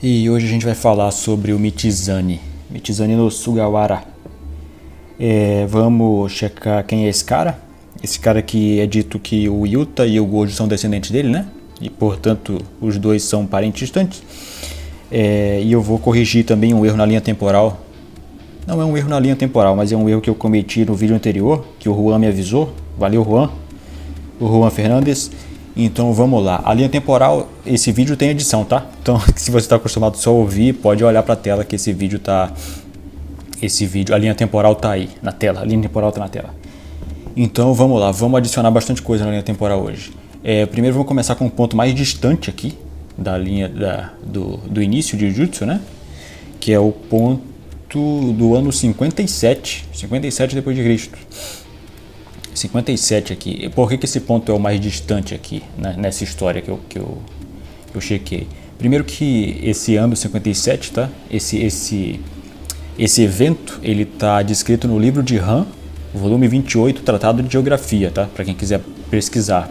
E hoje a gente vai falar sobre o Michizane no Sugawara. Vamos checar quem é esse cara. Esse cara que é dito que o Yuta e o Gojo são descendentes dele, né? E portanto os dois são parentes distantes. E eu vou corrigir também um erro na linha temporal. Não é um erro na linha temporal, mas é um erro que eu cometi no vídeo anterior, que o Juan me avisou. Valeu, Juan. O Juan Fernandes. Então vamos lá. A linha temporal, esse vídeo tem edição, tá? Então se você está acostumado só a ouvir, pode olhar para a tela que esse vídeo tá... a linha temporal tá aí na tela. A linha temporal tá na tela. Então vamos lá, vamos adicionar bastante coisa na linha temporal hoje. Primeiro vamos começar com um ponto mais distante aqui da linha do início de Jujutsu, né? Que é o ponto do ano 57 depois de Cristo. 57 aqui. Por que esse ponto é o mais distante aqui, né, nessa história que eu chequei? Primeiro que esse ano 57, tá? Esse evento, ele tá descrito no livro de Han, volume 28, Tratado de Geografia, tá? Para quem quiser pesquisar,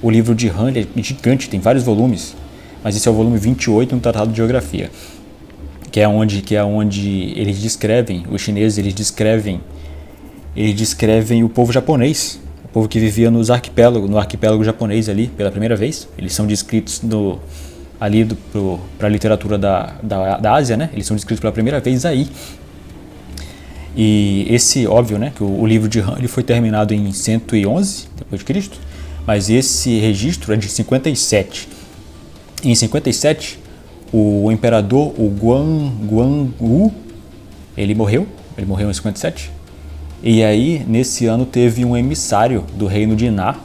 O livro de Han é gigante, tem vários volumes, mas esse é o volume 28 no Tratado de Geografia, que é onde eles descrevem, os chineses, eles descrevem o povo japonês, o povo que vivia no arquipélago japonês ali pela primeira vez. Eles são descritos para a literatura da Ásia, né? Eles são descritos pela primeira vez aí. E esse, óbvio, né, que o livro de Han ele foi terminado em 111 depois de Cristo, mas esse registro é de 57. Em 57, o imperador, o Guangwu, ele morreu em 57. E aí, nesse ano, teve um emissário do reino de Na.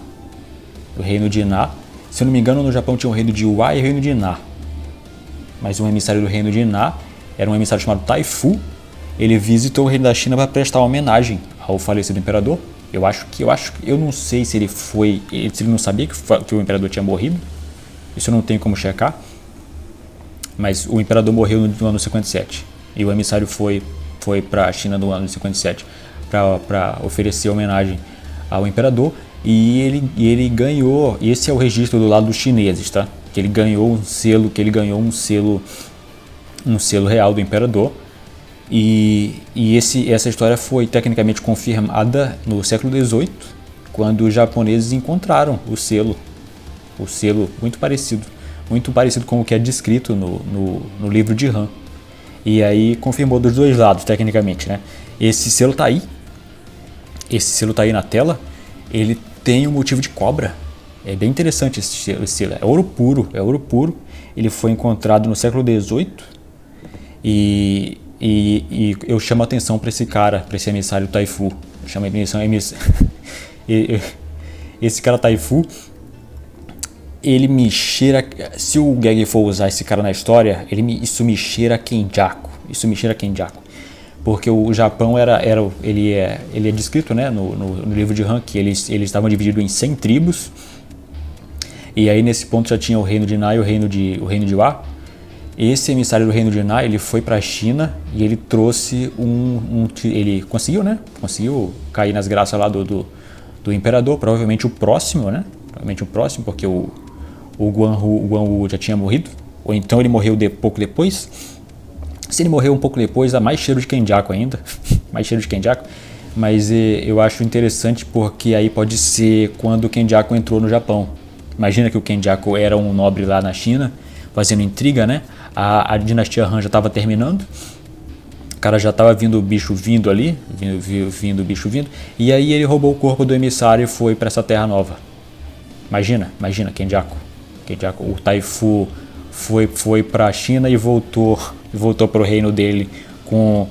Se eu não me engano, no Japão tinha o reino de Wa e o reino de Na. Mas um emissário do reino de Na era um emissário chamado Taifu. Ele visitou o reino da China para prestar homenagem ao falecido imperador. Eu não sei se ele não sabia que o imperador tinha morrido. Isso eu não tenho como checar. Mas o imperador morreu no ano 57. E o emissário foi para a China no ano 57. Para oferecer homenagem ao imperador, e ele ganhou, esse é o registro do lado dos chineses, tá? Que ele ganhou um selo real do imperador, e essa história foi tecnicamente confirmada no século XVIII, quando os japoneses encontraram o selo muito parecido com o que é descrito no livro de Han, e aí confirmou dos dois lados tecnicamente, né? Esse selo tá aí na tela. Ele tem um motivo de cobra. É bem interessante esse selo. É ouro puro. Ele foi encontrado no século XVIII. E eu chamo a atenção para esse cara, para esse emissário Taifu. Esse cara Taifu, ele me cheira... Se o Gege for usar esse cara na história, isso me cheira Kenjaku. Porque o Japão ele é descrito, né, no livro de Han, que eles estavam divididos em 100 tribos. E aí nesse ponto já tinha o reino de Na e o reino de Wa. Esse emissário do reino de Na, ele foi para a China e ele trouxe ele conseguiu, né? Conseguiu cair nas graças lá do imperador, provavelmente o próximo, porque o Guangwu já tinha morrido, ou então ele morreu pouco depois. Se ele morreu um pouco depois, dá mais cheiro de Kenjaku ainda. Mas eu acho interessante porque aí pode ser quando o Kenjaku entrou no Japão. Imagina que o Kenjaku era um nobre lá na China, fazendo intriga, né? A dinastia Han já estava terminando. O cara já estava vindo o bicho vindo ali. E aí ele roubou o corpo do emissário e foi para essa terra nova. Imagina, Kenjaku. O Taifu foi para a China e voltou para o reino dele com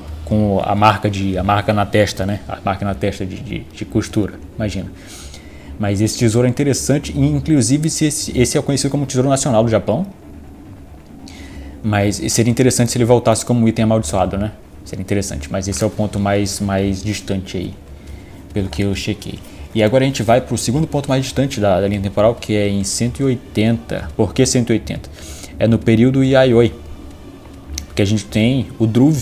a marca na testa, né? A marca na testa de costura, imagina. Mas esse tesouro é interessante, e inclusive esse é conhecido como tesouro nacional do Japão. Mas seria interessante se ele voltasse como um item amaldiçoado, né? Seria interessante, mas esse é o ponto mais distante aí, pelo que eu chequei. E agora a gente vai para o segundo ponto mais distante da linha temporal, que é em 180. Por que 180? É no período Yayoi, que a gente tem o Dhruv.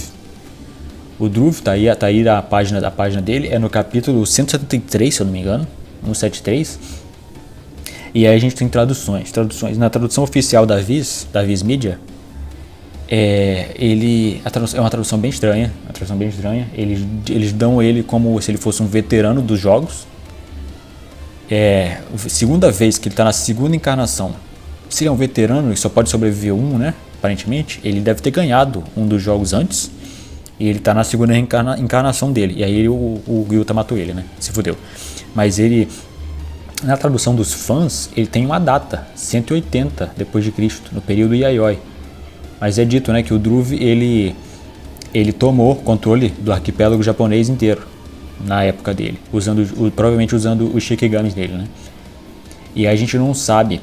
O Dhruv tá aí a página dele, é no capítulo 173, se eu não me engano, 173. E aí a gente tem traduções. Na tradução oficial da Viz Media, É uma tradução bem estranha, Eles dão ele como se ele fosse um veterano dos jogos. Segunda vez que ele está na segunda encarnação. Se ele é um veterano e só pode sobreviver um, né? Aparentemente, ele deve ter ganhado um dos jogos antes. E ele está na segunda encarnação dele. E aí o Yuta matou ele, né? Se fudeu. Mas ele, na tradução dos fãs, ele tem uma data, 180 depois de Cristo, no período Yayoi. Mas é dito, né, que o Dhruv ele tomou controle do arquipélago japonês inteiro na época dele, provavelmente usando os Shikigamis dele, né? E a gente não sabe.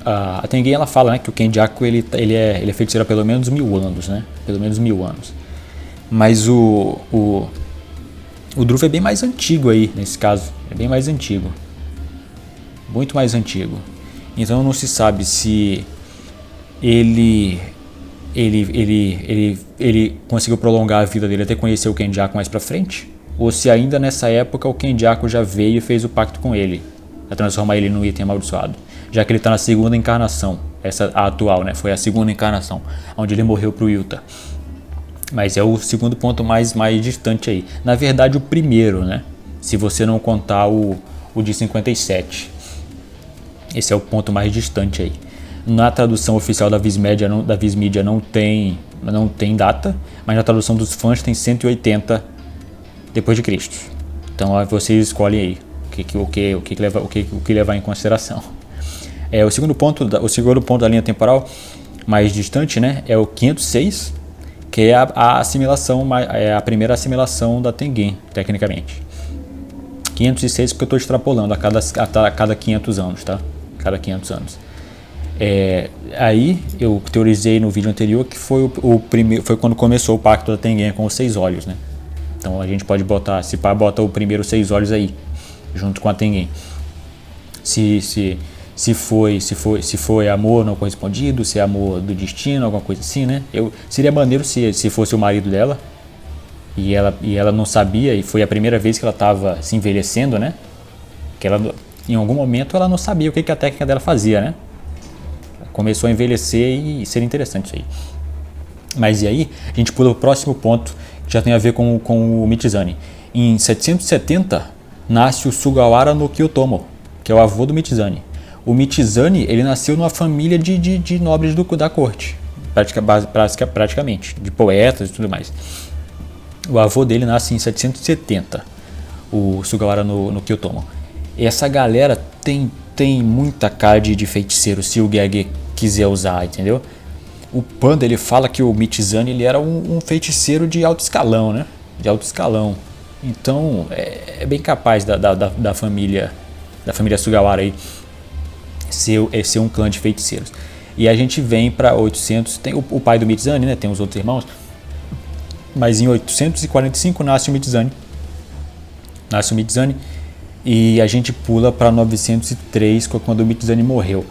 A Tengen, ela fala, né, que o Kenjaku ele é feiticeiro há pelo menos 1000 anos, né? Pelo menos 1000 anos. Mas o Dhruv é bem mais antigo aí, nesse caso. É bem mais antigo. Muito mais antigo. Então não se sabe se ele conseguiu prolongar a vida dele até conhecer o Kenjaku mais pra frente, ou se ainda nessa época o Kenjaku já veio e fez o pacto com ele pra transformar ele num item amaldiçoado, já que ele tá na segunda encarnação, a atual, né? Foi a segunda encarnação, onde ele morreu pro Yuta. Mas é o segundo ponto mais distante aí. Na verdade, o primeiro, né? Se você não contar o de 57. Esse é o ponto mais distante aí. Na tradução oficial da Viz Media não tem data, mas na tradução dos fãs tem 180 depois de Cristo. Então vocês escolhem aí o que levar em consideração. O segundo ponto da linha temporal mais distante, né, é o 506, que é a assimilação, é a primeira assimilação da Tengen, tecnicamente. 506 porque eu estou extrapolando a cada 500 anos, tá? Cada 500 anos. Aí eu teorizei no vídeo anterior que foi foi quando começou o pacto da Tengen com os 6 olhos, né? Então a gente pode botar, se pá, bota o primeiro 6 olhos aí, junto com a Tengen. Se foi amor não correspondido, se é amor do destino, alguma coisa assim, né? Seria maneiro se fosse o marido dela e ela não sabia, e foi a primeira vez que ela estava se envelhecendo, né? Que ela, em algum momento, ela não sabia o que a técnica dela fazia, né? Começou a envelhecer e seria interessante isso aí. Mas e aí, a gente pula o próximo ponto, que já tem a ver com o Michizane. Em 770, nasce o Sugawara no Kiyotomo, que é o avô do Michizane. O Michizane, ele nasceu numa família de nobres da corte, praticamente, de poetas e tudo mais. O avô dele nasce em 770, o Sugawara no Kiyotomo. E essa galera tem muita cara de feiticeiro, se o Gege quiser usar, entendeu? O Panda, ele fala que o Michizane, ele era um feiticeiro de alto escalão, né? De alto escalão. Então, é bem capaz da família Sugawara aí ser um clã de feiticeiros. E a gente vem para 800, tem o pai do Michizane, né? Tem os outros irmãos. Mas em 845 nasce o Michizane. E a gente pula para 903, quando o Michizane morreu.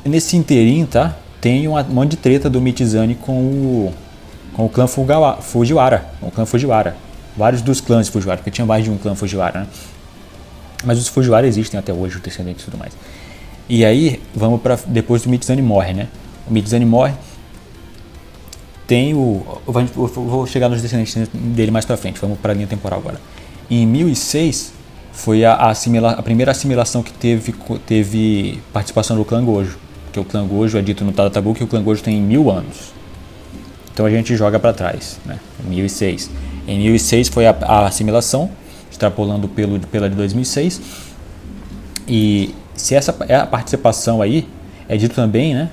Nesse inteirinho, tá? Tem um monte de treta do Michizane com o clã Fujiwara. Vários dos clãs de Fujiwara, porque tinha mais de um clã Fujiwara, né? Mas os Fujiwara existem até hoje, os descendentes e tudo mais. E aí, vamos para depois do Michizane morre, né? O Michizane morre. Eu vou chegar nos descendentes dele mais para frente. Vamos para a linha temporal agora. Em 1006 foi a primeira assimilação que teve participação do clã Gojo, porque o clã Gojo é dito no Tadatabu que o clã Gojo tem 1000 anos. Então a gente joga para trás, né? 1006. Em 1006 foi a assimilação, extrapolando pela de 2006. E se essa é a participação aí, é dito também, né,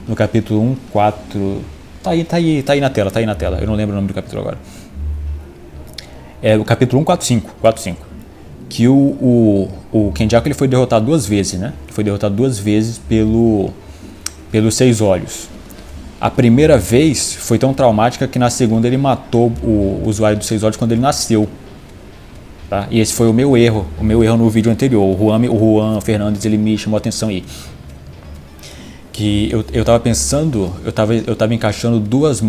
no capítulo 1.4. Tá aí na tela. Eu não lembro o nome do capítulo agora. É o capítulo 1.45. Que o Kenjaku, ele foi derrotado 2 vezes, né? Foi derrotado 2 vezes pelos 6 olhos. A primeira vez foi tão traumática que na segunda ele matou o usuário dos 6 olhos quando ele nasceu. Tá? E esse foi o meu erro no vídeo anterior. O Juan Fernandes, ele me chamou a atenção aí. Que eu tava pensando, eu tava encaixando duas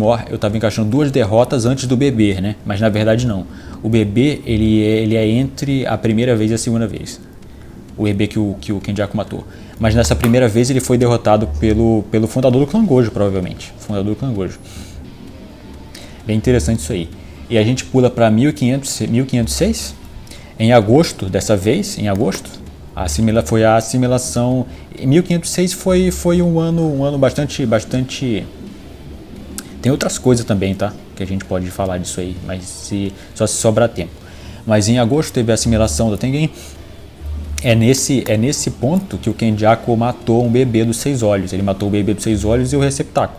derrotas antes do bebê, né? Mas na verdade não. O bebê, ele é entre a primeira vez e a segunda vez. O bebê que o Kenjaku matou. Mas nessa primeira vez ele foi derrotado pelo fundador do clã Gojo, provavelmente. Fundador do clã Gojo. Bem interessante isso aí. E a gente pula para 1506. Em agosto, dessa vez, em agosto, foi a assimilação. Em 1506 foi um ano bastante. Tem outras coisas também, tá? Que a gente pode falar disso aí, mas só se sobrar tempo. Mas em agosto teve a assimilação da Tengen. É nesse ponto que o Kenjaku matou um bebê dos 6 olhos. Ele matou o bebê dos 6 olhos e o receptáculo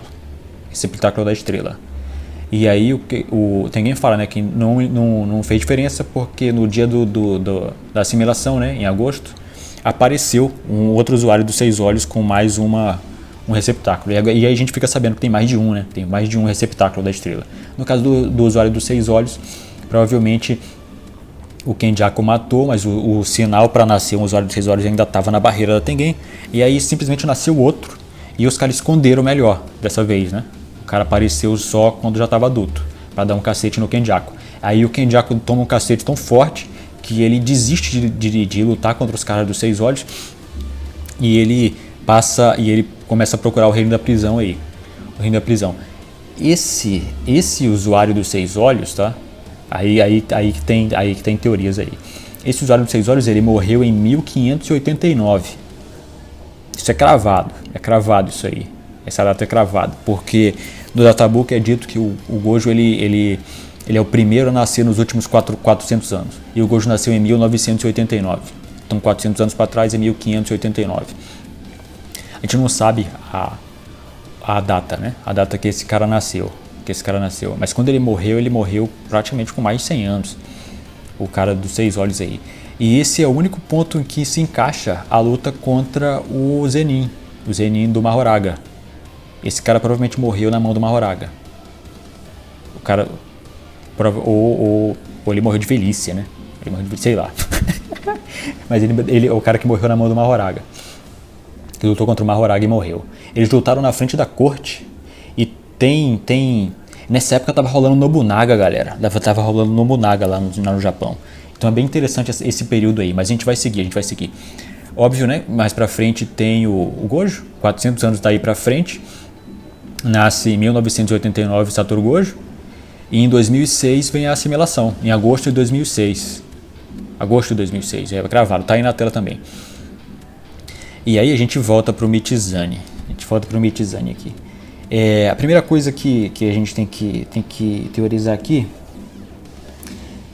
da estrela. E aí o Tengen fala, né, que não fez diferença porque no dia da assimilação, né, em agosto, apareceu um outro usuário dos 6 olhos com mais um receptáculo. E aí a gente fica sabendo que tem mais de um, né? Tem mais de um receptáculo da estrela. No caso do usuário dos 6 olhos, provavelmente o Kenjaku matou, mas o sinal para nascer um usuário dos 6 olhos ainda estava na barreira da Tengen. E aí simplesmente nasceu outro. E os caras esconderam melhor dessa vez, né? O cara apareceu só quando já estava adulto, para dar um cacete no Kenjaku. Aí o Kenjaku toma um cacete tão forte que ele desiste de lutar contra os caras dos 6 olhos. E ele começa a procurar o reino da prisão aí. O reino da prisão. Esse usuário dos 6 olhos, tá? Aí que tem teorias aí. Esse usuário dos 6 olhos, ele morreu em 1589. Isso é cravado isso aí. Essa data é cravada, porque no databook é dito que o Gojo ele é o primeiro a nascer nos últimos 400 anos. E o Gojo nasceu em 1989. Então 400 anos para trás é 1589. A gente não sabe a data, né? A data que esse cara nasceu. Mas quando ele morreu praticamente com mais de 100 anos. O cara dos 6 olhos aí. E esse é o único ponto em que se encaixa a luta contra o Zenin do Mahoraga. Esse cara provavelmente morreu na mão do Mahoraga. O cara... Ou ele morreu de velhice, né? Ele morreu de... sei lá. Mas ele é o cara que morreu na mão do Mahoraga. Que lutou contra o Mahoraga e morreu. Eles lutaram na frente da corte. E tem... Nessa época tava rolando Nobunaga, galera. Tava rolando Nobunaga lá no Japão. Então é bem interessante esse período aí. Mas a gente vai seguir. Óbvio, né? Mais pra frente tem o Gojo. 400 anos daí pra frente. Nasce em 1989 Satoru Gojo. E em 2006 vem a assimilação. Em agosto de 2006. É gravado. Tá aí na tela também. E aí a gente volta pro Michizane. Aqui. A primeira coisa que a gente tem que teorizar aqui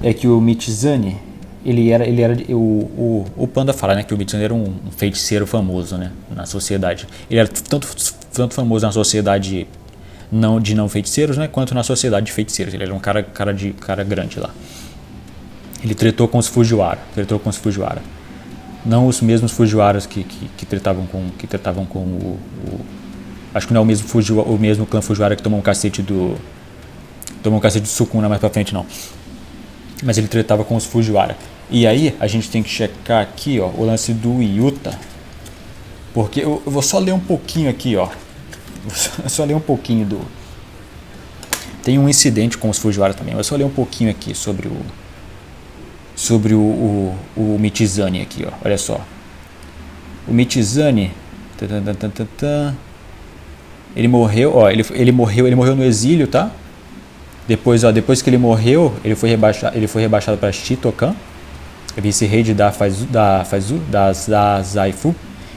é que o Michizane, o Panda fala, né, que o Michizane era um feiticeiro famoso, né, na sociedade. Ele era tanto famoso na sociedade de não feiticeiros, né, quanto na sociedade de feiticeiros. Ele era um cara grande lá. Ele tretou com os Fujiwara. Não os mesmos Fujiwaras que tretavam com o acho que não é o mesmo clã Fujiwara que tomou um cacete do Sukuna mais pra frente, não. Mas ele tretava com os Fujiwara. E aí a gente tem que checar aqui, ó, o lance do Yuta. Porque eu vou só ler um pouquinho aqui, ó. Tem um incidente com os Fujiwara também. Mas só ler um pouquinho aqui sobre o Michizane aqui, ó. Olha só. O Michizane ele morreu, ó, ele morreu no exílio, tá? Depois que ele morreu, ele foi rebaixado para Shitokan, vice-rei de da Zaifu.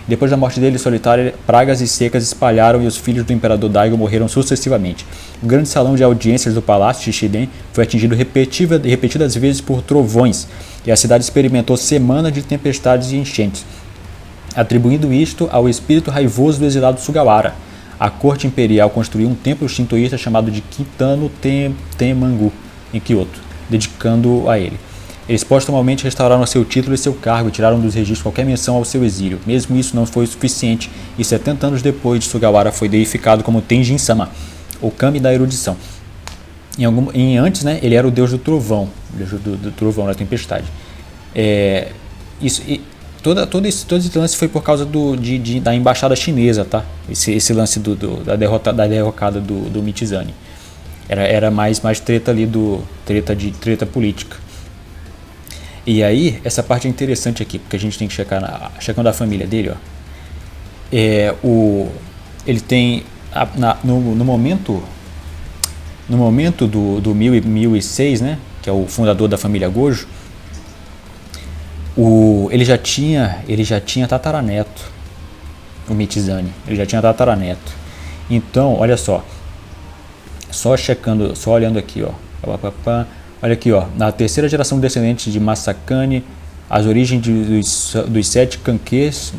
Depois da morte dele solitária, pragas e secas espalharam e os filhos do imperador Daigo morreram sucessivamente. O grande salão de audiências do palácio de Shiden foi atingido repetidas vezes por trovões e a cidade experimentou semanas de tempestades e enchentes, atribuindo isto ao espírito raivoso do exilado Sugawara. A corte imperial construiu um templo shintoísta chamado de Kitano Tenmangu, em Kyoto, dedicando a ele. Eles postumamente restauraram seu título e seu cargo e tiraram dos registros qualquer menção ao seu exílio. Mesmo isso não foi o suficiente, e 70 anos depois, Sugawara foi deificado como Tenjin-sama, o kami da erudição. Antes, né, ele era o deus do trovão, do trovão, da tempestade. Todo esse lance foi por causa da embaixada chinesa, tá? Esse lance da derrocada do Michizane. Era mais treta ali treta política. E aí, essa parte é interessante aqui, porque a gente tem que checando a família dele, ó. Ele tem no momento do 1006, né, que é o fundador da família Gojo, ele já tinha tataraneto, o Michizane, ele já tinha tataraneto. Então, olha só olhando aqui, ó, olha aqui, ó, na terceira geração descendente de Masakane, as origens dos 7 Kankes,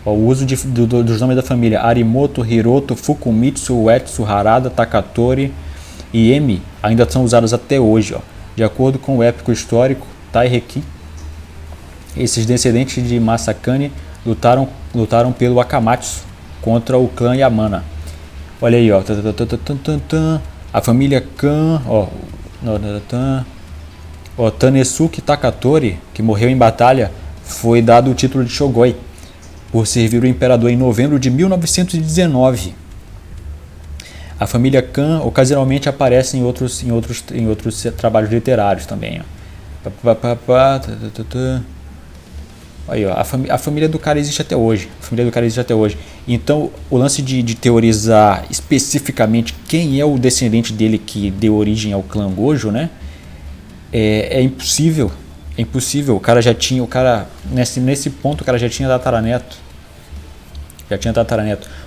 o uso dos nomes da família Arimoto, Hiroto, Fukumitsu, Uetsu, Harada, Takatori e Emi ainda são usados até hoje, ó. De acordo com o épico histórico Taiheki, esses descendentes de Masakane lutaram pelo Akamatsu contra o clã Yamana. Olha aí, ó, a família Kan, Tanesuke Takatori, que morreu em batalha, foi dado o título de Shogoi por servir o imperador em novembro de 1919. A família Kan ocasionalmente aparece em outros trabalhos literários também, ó. Aí, ó, a família do cara existe até hoje. Então, o lance de teorizar especificamente quem é o descendente dele que deu origem ao clã Gojo, né? É impossível. É impossível. Nesse ponto, o cara já tinha tataraneto.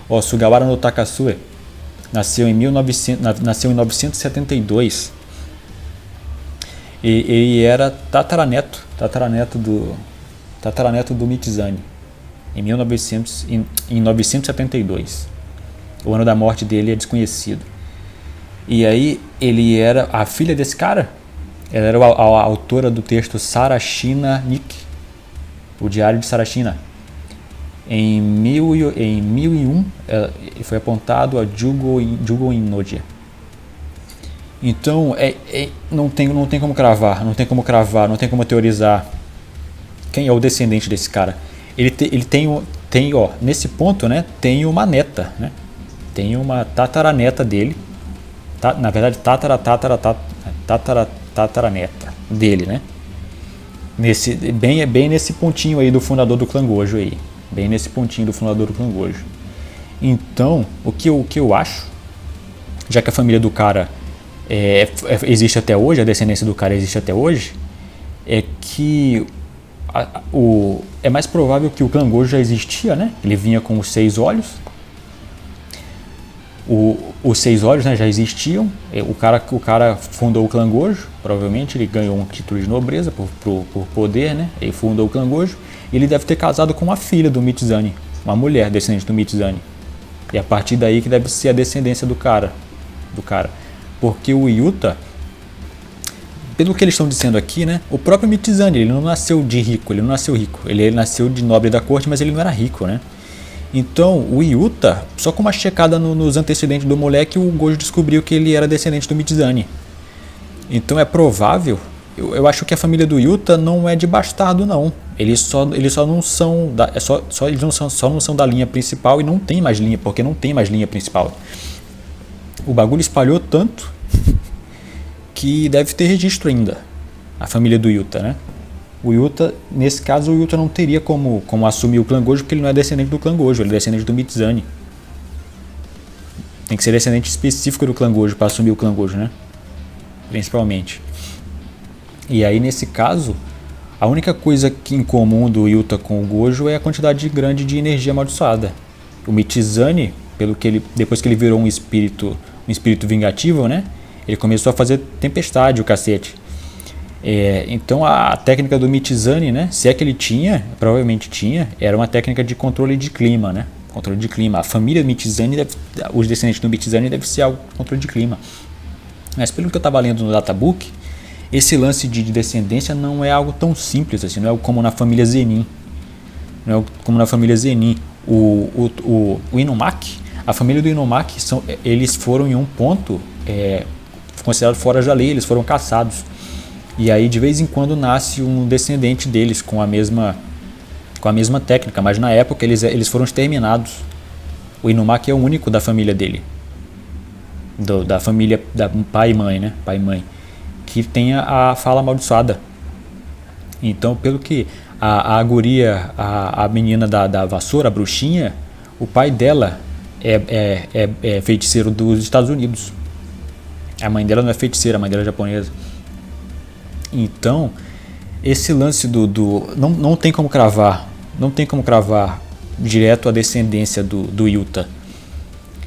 Ó, Sugawara no Takasue nasceu em 972. Ele era tataraneto do Michizane em 972. O ano da morte dele é desconhecido. E aí ele era a filha desse cara. Ela era a autora do texto Sarashina Nikki, o Diário de Sarashina. Em 1001 ele foi apontado a Jugo Innodia. Então não tem como cravar, não tem como teorizar quem é o descendente desse cara. Ele tem ó, nesse ponto, né, tem uma neta, né? Tem uma tataraneta dele. Na verdade, tataraneta dele, né? Bem nesse pontinho aí do fundador do clã Gojo aí. Então, o que eu acho, já que a família do cara existe até hoje, a descendência do cara existe até hoje, é que é mais provável que o clã Gojo já existia, né? Ele vinha com os 6 olhos. Os 6 olhos, né, já existiam. O cara fundou o clã Gojo, provavelmente ele ganhou um título de nobreza por poder, né? Ele fundou o clã Gojo. E ele deve ter casado com uma filha do Michizane, uma mulher descendente do Michizane. E a partir daí que deve ser a descendência do cara. Porque o Yuta, pelo que eles estão dizendo aqui, né, o próprio Michizane, ele não nasceu rico, ele nasceu de nobre da corte, mas ele não era rico, né? Então, o Yuta, só com uma checada nos antecedentes do moleque, o Gojo descobriu que ele era descendente do Michizane. Então é provável, eu acho que a família do Yuta não é de bastardo, não. Eles só não são só não são da linha principal e não tem mais linha, porque não tem mais linha principal. O bagulho espalhou tanto que deve ter registro ainda, a família do Yuta, né? O Yuta, nesse caso, o Yuta não teria como assumir o clã Gojo, porque ele não é descendente do clã Gojo, ele é descendente do Michizane. Tem que ser descendente específico do clã Gojo para assumir o clã Gojo, né? Principalmente. E aí, nesse caso, a única coisa que em comum do Yuta com o Gojo é a quantidade grande de energia amaldiçoada. O Michizane, depois que ele virou um espírito vingativo, né? Ele começou a fazer tempestade, o cacete. Então a técnica do Michizane, né, se é que ele tinha, provavelmente tinha, era uma técnica de controle de clima, né? Controle de clima. A família Michizane, os descendentes do Michizane deve ser algo de controle de clima. Mas pelo que eu estava lendo no databook, esse lance de descendência não é algo tão simples assim, não é como na família Zenin. O Inumaki, a família do Inumaki, eles foram em um ponto considerados fora da lei, eles foram caçados. E aí de vez em quando nasce um descendente deles com a mesma técnica, mas na época eles foram exterminados. O Inumaki é o único da família dele, da família da pai e mãe, né? Pai e mãe, que tem a fala amaldiçoada. Então, pelo que A guria, a menina da vassoura, a bruxinha, o pai dela é feiticeiro dos Estados Unidos. A mãe dela não é feiticeira, a mãe dela é japonesa. Então, esse lance não tem como cravar, direto a descendência do Yuta.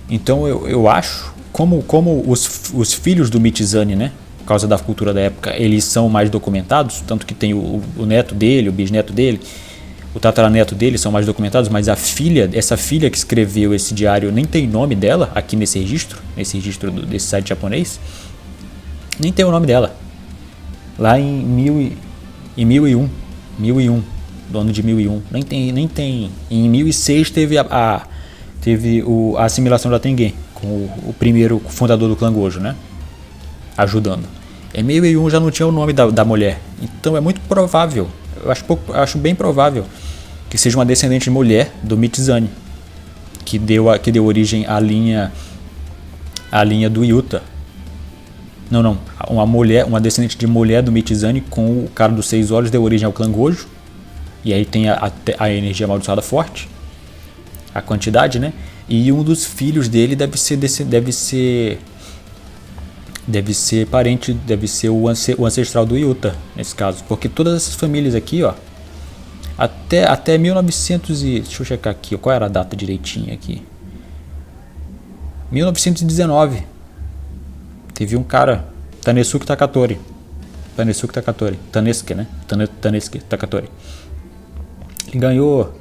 Então eu acho, como os filhos do Michizane, né, por causa da cultura da época, eles são mais documentados, tanto que tem o neto dele, o bisneto dele, o tataraneto dele são mais documentados, mas essa filha que escreveu esse diário nem tem nome dela aqui nesse registro desse site japonês, nem tem o nome dela. Lá em 1001, do ano de 1001, nem tem. Em 1006 teve a assimilação da Tengen, com o primeiro fundador do clã Gojo, né? Ajudando. Em 1001 já não tinha o nome da mulher. Então é muito provável, eu acho bem provável, que seja uma descendente de mulher do Michizane, que deu origem à linha do Yuta. Não, uma descendente de mulher do Michizane com o cara dos 6 olhos deu origem ao clã Gojo. E aí tem a energia amaldiçoada forte, a quantidade, né? E um dos filhos dele deve ser parente, deve ser o ancestral do Yuta, nesse caso. Porque todas essas famílias aqui, ó, até 1900 e... Deixa eu checar aqui, qual era a data direitinha aqui. 1919. Teve um cara, Tanesuke Takatori. Tanesuke, né? Tanesuke Takatori. Ele ganhou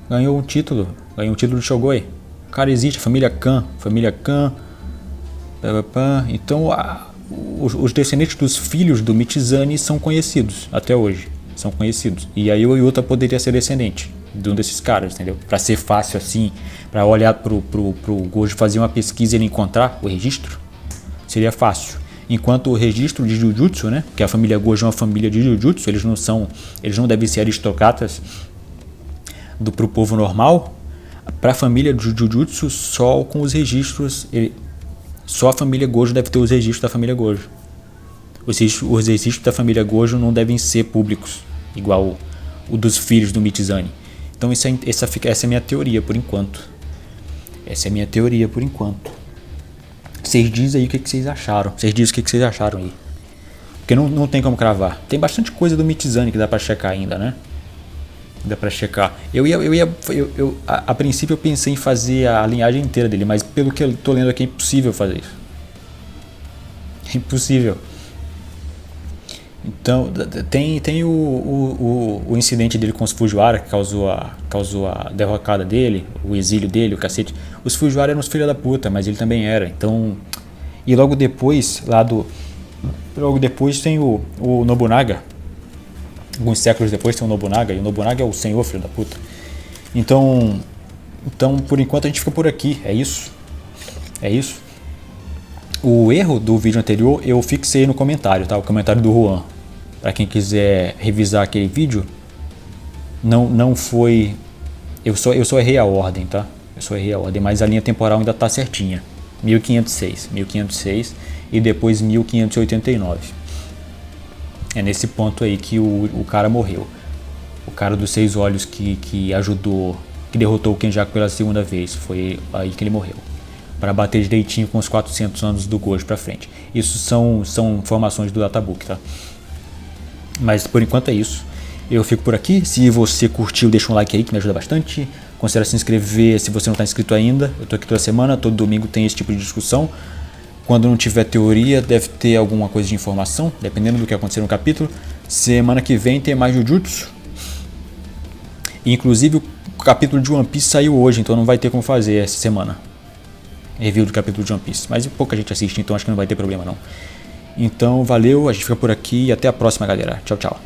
um título de Shogoi. O cara existe, família Kan. Então, os descendentes dos filhos do Michizane são conhecidos até hoje. São conhecidos. E aí o Yuta poderia ser descendente de um desses caras, entendeu? Para ser fácil assim, para olhar pro Gojo, fazer uma pesquisa e ele encontrar o registro, seria fácil. Enquanto o registro de Jujutsu, né, que a família Gojo é uma família de Jujutsu, eles não devem ser aristocratas pro povo normal. Para a família de Jujutsu, só com os registros, só a família Gojo deve ter os registros da família Gojo. Os registros da família Gojo não devem ser públicos, igual o dos filhos do Michizane. Então essa é a minha teoria por enquanto. Vocês dizem aí o que vocês acharam. Aí. Porque não tem como cravar. Tem bastante coisa do Michizane que dá pra checar ainda, né? A princípio eu pensei em fazer a linhagem inteira dele, mas pelo que eu tô lendo aqui é impossível fazer isso. É impossível. Então, tem o incidente dele com os Fujiwara, que causou a derrocada dele, o exílio dele, o cacete. Os Fujiwara eram uns filhos da puta, mas ele também era. Então, e logo depois tem o Nobunaga. Alguns séculos depois tem o Nobunaga, e o Nobunaga é o senhor filho da puta. Então, por enquanto a gente fica por aqui, é isso. O erro do vídeo anterior eu fixei no comentário, tá? O comentário do Juan. Para quem quiser revisar aquele vídeo, não foi... Eu só errei a ordem, tá? Mas a linha temporal ainda tá certinha. 1506 e depois 1589. É nesse ponto aí que o cara morreu. O cara dos 6 olhos que ajudou, que derrotou o Kenjaku pela segunda vez. Foi aí que ele morreu. Para bater direitinho com os 400 anos do Gojo para frente. Isso são informações do databook, tá? Mas por enquanto é isso. Eu fico por aqui. Se você curtiu, deixa um like aí que me ajuda bastante. Considera se inscrever se você não está inscrito ainda. Eu tô aqui toda semana, todo domingo tem esse tipo de discussão. Quando não tiver teoria, deve ter alguma coisa de informação, dependendo do que acontecer no capítulo. Semana que vem tem mais Jujutsu. Inclusive o capítulo de One Piece saiu hoje, então não vai ter como fazer essa semana. Review do capítulo de One Piece. Mas pouca gente assiste, então acho que não vai ter problema não. Então valeu, a gente fica por aqui e até a próxima, galera. Tchau, tchau.